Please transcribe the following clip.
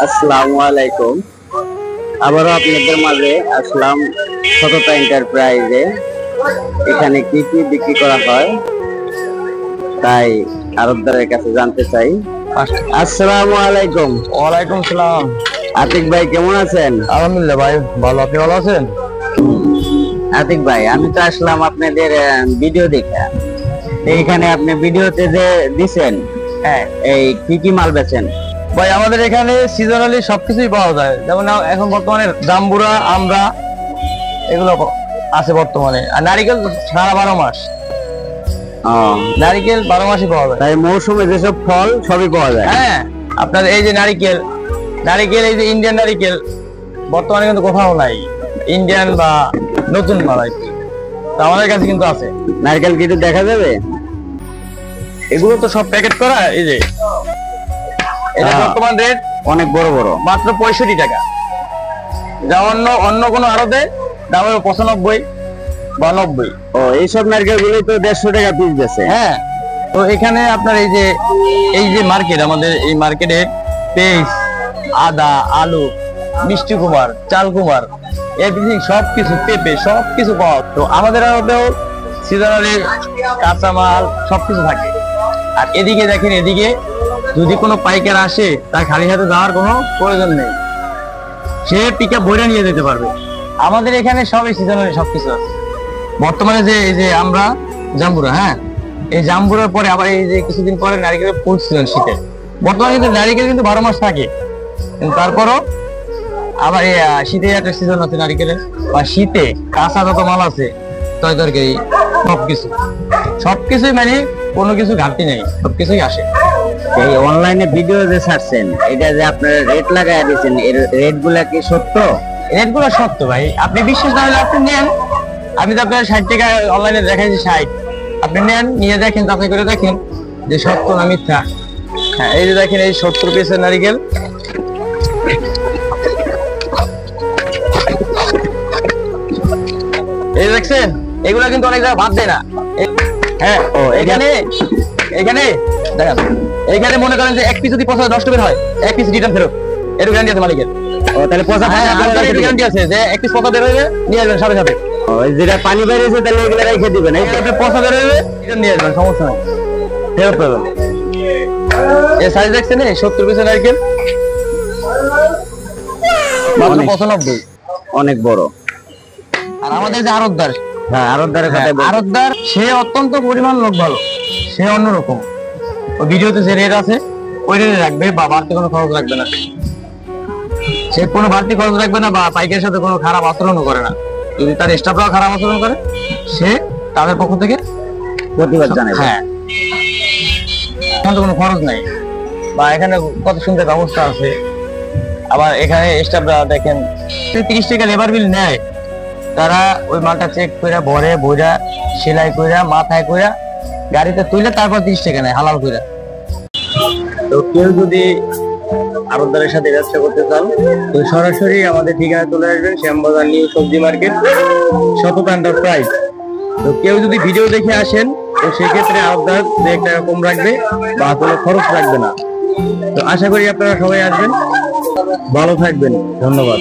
আসসালামু আলাইকুম। আবারও আপনাদের মাঝে আসলাম সততা এন্টারপ্রাইজে। এখানে কি কি বিক্রি করা হয় তাই আরবদারের কাছে জানতে চাই। আসসালামু আলাইকুম। ওয়ালাইকুম সালাম। আতিক ভাই কেমন আছেন? আলহামদুলিল্লাহ ভাই ভালো, আপনি ভালো আছেন? আতিক ভাই, আমি তো আসলাম আপনাদের ভিডিও দেখে। এইখানে আপনি ভিডিওতে যে দিছেন, হ্যাঁ, এই কি কি মাল বেচেন? ভাই আমাদের এখানে সিজনালি সবকিছুই পাওয়া যায়, যেমন এখন বর্তমানে জাম্বুরা, আমরা এগুলো আছে বর্তমানে। আর নারিকেল সারা 12 মাস, নারিকেল 12 মাসই পাওয়া যায়। তাই মৌসুমে যেসব ফল সবই পাওয়া যায়। হ্যাঁ, আপনার এই যে নারিকেল, এই যে ইন্ডিয়ান নারিকেল বর্তমানে কিন্তু কোথাও নাই, ইন্ডিয়ান বা নতুন মাল আর কি। তো আমাদের কাছে কিন্তু আছে। নারকেল কি একটু দেখা যাবে? এগুলো তো সব প্যাকেট করা। এই যে এটা বর্তমান রেট অনেক বড় বড়, মাত্র 65 টাকা। যা অন্য কোনো আড়তে দাম হবে 95 বা 90। ও, এইসব নারকেল গুলো তো 150 টাকা পিস বেচে। হ্যাঁ, তো এখানে আপনার এই যে মার্কেট, আমাদের এই মার্কেটে পেঁয়াজ, আদা, আলু, মিষ্টি কুমার, চাল কুমার, এভরিথিং সবকিছু, পেঁপে সবকিছু পাওয়া। তো আমাদের আড়তেও সিজনালি কাঁচামাল সবকিছু থাকে। আর এদিকে দেখেন, এদিকে যদি কোনো পাইকার আসে তার খালি হাতে যাওয়ার কোনো প্রয়োজন নেই, সে পিক আপ বইটা নিয়ে যেতে পারবে। আমাদের এখানে সবই সিজনালি সবকিছু আছে। বর্তমানে যে এই যে আমরা জাম্বুরা, হ্যাঁ, এই জাম্বুরার পরে আবার এই যে কিছুদিন পরে নারিকেলের ফুল সিজন, শীতে। বর্তমানে কিন্তু নারিকেল কিন্তু 12 মাস থাকে, কিন্তু তারপরও আবার এই শীতে একটা সিজন আছে নারিকেলের, বা শীতে কাঁচা যত মাল আছে তরকারি সবকিছুই মানে কোনো কিছু ঘাটতি নেই, সবকিছুই আসে। এই অনলাইনে ভিডিও যে ছাড়ছেন, এটা যে আপনারা রেট লাগায় দিয়েছেন, এর রেট গুলা কি সত্য? রেট গুলো সত্য ভাই, আপনি বিশ্বাস না হলে আপনি নেন। আমি তো আপনার 60 টাকা অনলাইনে দেখাইছি, 60। আপনি নেন, নিয়ে দেখেন, যাচাই করে দেখেন যে সত্য না মিথ্যা। হ্যাঁ, এই যে দেখেন, এই 70 পিসের নারিকেল। এই দেখছেন, এগুলা কিন্তু অনেক জায়গায় ভাত দেয় না। হ্যাঁ, ও এখানে দেখেন, এখানে মনে করেন যে এক পিস যদি 10 টাকা হয়, এক পিস রিটার্ন ফেরত, এর গ্যারান্টি আছে মালিকের। ও, তাহলে 50 গ্যারান্টি আছে যে এক পিস পচা বের হইবে, নিয়ে আসবেন সাথে সাথে। যেটা পানি বেরিয়েছে তাহলে এগুলো রেখে দিবেন। এই পচা বের হইবে, রিটার্ন নিয়ে আসবেন, সমস্যা নাই, ফেরত পাবেন। এই সাইজ দেখছেন, 70 পিসের নারকেল মাত্র 95। অনেক বড়। আর আমাদের যে আড়তদার, হ্যাঁ, আরবদারের কথা বলুন। আড়তদার সে অত্যন্ত পরিমাণ লোক ভালো, সে অন্যরকম। ওই ভিডিওতে যে রেট আছে ওই রেটে রাখবে, বা বাড়তি কোনো খরচ রাখবে না। সে কোনো বাড়তি খরচ রাখবে না, বা পাইকারের সাথে কোনো খারাপ আচরণও করে না। যদি তার স্টাফরাও খারাপ আচরণ করে, সে তাদের পক্ষ থেকে প্রতিবাদ জানাবে। হ্যাঁ, এখানে তো কোনো খরচ নাই, বা এখানে কত সুন্দর ব্যবস্থা আছে। আবার এখানে স্টাফরা দেখেন 30 টাকা লেবার বিল নেয়, তারা ওই মালটা চেক করে ভরে বইরা সেলাই কইরা মাথায় কইরা গাড়িতে তুলে তারপর 30 টাকা নেয় হালাল কইরা। তো কেউ যদি আরবদারের সাথে ব্যবসা করতে চান, তো সরাসরি আমাদের ঠিকানা চলে আসবেন, শ্যামবাজার নিউ সবজি মার্কেট, সততা এন্টারপ্রাইজ। তো কেউ যদি ভিডিও দেখে আসেন, তো সেক্ষেত্রে আরবদার 2 টাকা কম রাখবে, বা কোনো খরচ রাখবে না। তো আশা করি আপনারা সবাই আসবেন, ভালো থাকবেন, ধন্যবাদ।